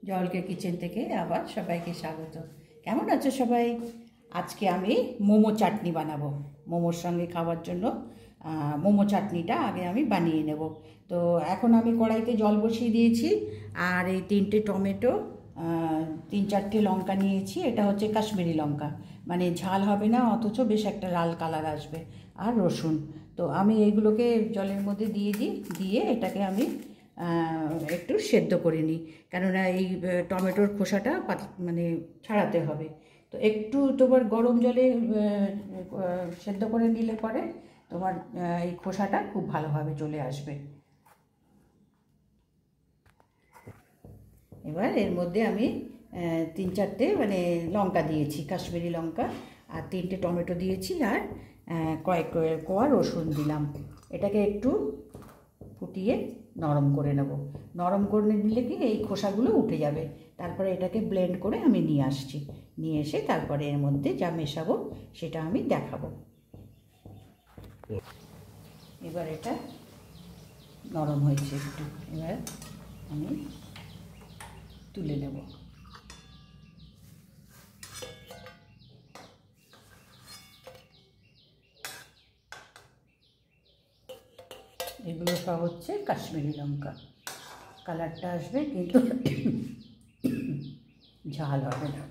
জলকে কিচেন থেকে আবার সবাইকে স্বাগত। কেমন আছো সবাই? আজকে আমি মোমো চাটনি বানাবো। মোমোর সঙ্গে খাওয়ার জন্য মোমো চাটনিটা আগে আমি বানিয়ে নেব। তো এখন আমি কড়াইতে জল বসিয়ে দিয়েছি, আর এই 3টে টমেটো, 3-4টে লঙ্কা নিয়েছি। এটা হচ্ছে কাশ্মীরি লঙ্কা, মানে ঝাল হবে না, অথচ বেশ একটা লাল কালার আসবে। আর রসুন। তো আমি এইগুলোকে জলের মধ্যে দিয়ে এটাকে আমি একটু সেদ্ধ করে নিই, কেননা এই টমেটোর খোসাটা মানে ছাড়াতে হবে। তো একটু তোমার গরম জলে সেদ্ধ করে নিলে পরে তোমার এই খোসাটা খুব ভালোভাবে চলে আসবে। এবার এর মধ্যে আমি 3-4টে মানে লঙ্কা দিয়েছি, কাশ্মীরি লঙ্কা, আর 3টে টমেটো দিয়েছি, আর কয়েক কোয়া রসুন দিলাম। এটাকে একটু ফুটিয়ে নরম করে নেব। নরম করে নিলে কি এই খোসাগুলো উঠে যাবে। তারপরে এটাকে ব্লেন্ড করে আমি নিয়ে আসছি, নিয়ে এসে তারপরে এর মধ্যে যা মেশাবো সেটা আমি দেখাবো। এবার এটা নরম হয়েছে একটু, এবার আমি তুলে নেব। এগুলো সব হচ্ছে কাশ্মীরি লঙ্কা। কালারটা আসবে কিন্তু ঝাল হবে না।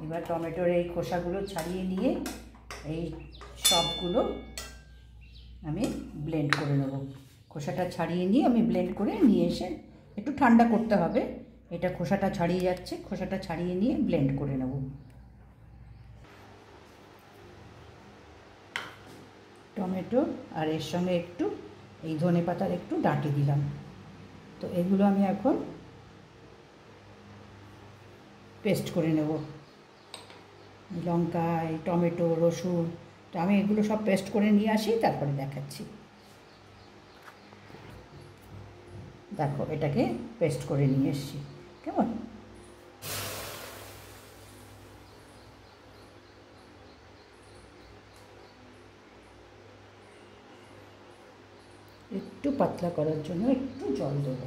এবার টমেটোর এই খোসাগুলো ছাড়িয়ে নিয়ে এই সবগুলো আমি ব্লেন্ড করে নেব। খোসাটা ছাড়িয়ে নিয়ে আমি ব্লেন্ড করে নিয়ে এসে একটু ঠান্ডা করতে হবে। এটা খোসাটা ছাড়িয়ে যাচ্ছে, খোসাটা ছাড়িয়ে নিয়ে ব্লেন্ড করে নেব। টমেটো আর এর সঙ্গে একটু এই ধনেপাতার একটু ডাঁটি দিলাম। তো এগুলো আমি এখন পেস্ট করে নেব। লঙ্কা, এই টমেটো, রসুন, তো আমি এগুলো সব পেস্ট করে নিয়ে আসি, তারপরে দেখাচ্ছি। দেখো, এটাকে পেস্ট করে নিয়ে এসছি। কেমন? একটু পাতলা করার জন্য একটু জল দেবো।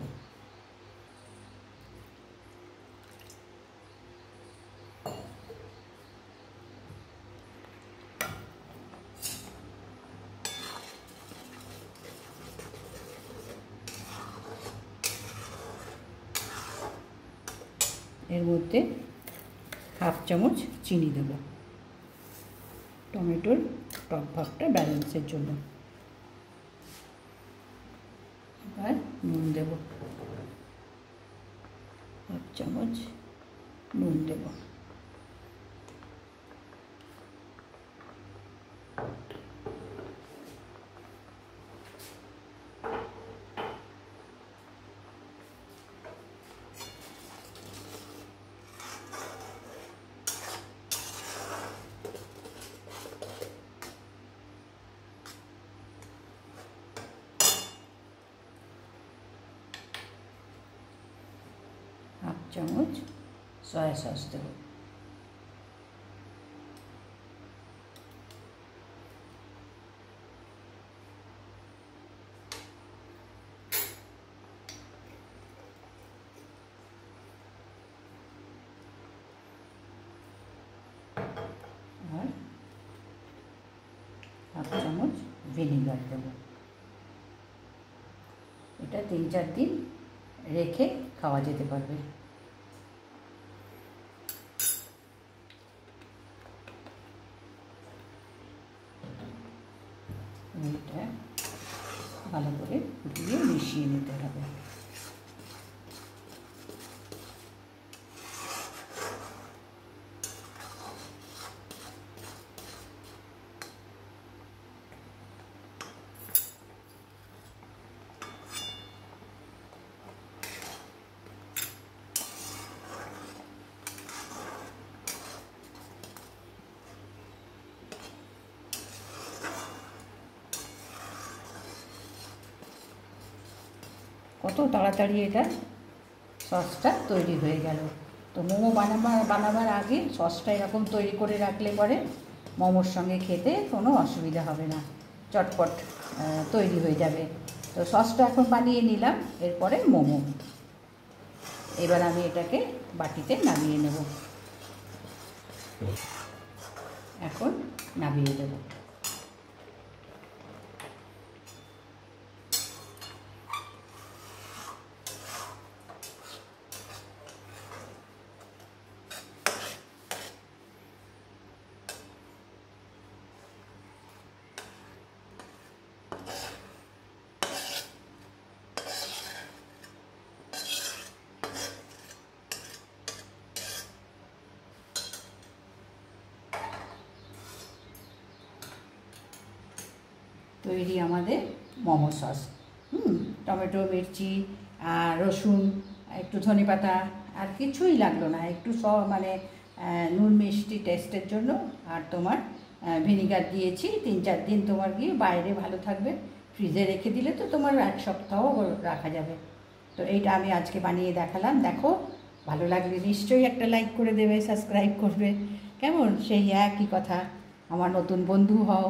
এর মধ্যে 1/2 চামচ চিনি দেব, টমেটোর টক ভাবটা ব্যালেন্সের জন্য। এবার নুন দেব, 1 চামচ নুন দেব। চামচ সয়া সস দেব। আর 1/2 চামচ ভিনিগার দেব। এটা 3-4 দিন রেখে খাওয়া যেতে পারবে। এটা ভালো করে দিয়ে মিশিয়ে নিতে হবে। কত তাড়াতাড়ি এটা সসটা তৈরি হয়ে গেল। তো মোমো বানাবার আগে সসটা এরকম তৈরি করে রাখলে পরে মোমোর সঙ্গে খেতে কোনো অসুবিধা হবে না, চটপট তৈরি হয়ে যাবে। তো সসটা এখন বানিয়ে নিলাম, এরপরে মোমো। এবার আমি এটাকে বাটিতে নামিয়ে নেব। এখন নামিয়ে দেব। তৈরি আমাদের মোমো সস। টমেটো, মির্চি আর রসুন, একটু ধনেপাতা, আর কিছুই লাগলো না। একটু মানে নুন মিষ্টি টেস্টের জন্য, আর তোমার ভিনিগার দিয়েছি। 3-4 দিন তোমার গিয়ে বাইরে ভালো থাকবে, ফ্রিজে রেখে দিলে তো তোমার 1 সপ্তাহ রাখা যাবে। তো এইটা আমি আজকে বানিয়ে দেখালাম। দেখো, ভালো লাগলে নিশ্চয়ই একটা লাইক করে দেবে, সাবস্ক্রাইব করবে। কেমন? সেই একই কথা, আমার নতুন বন্ধু হও।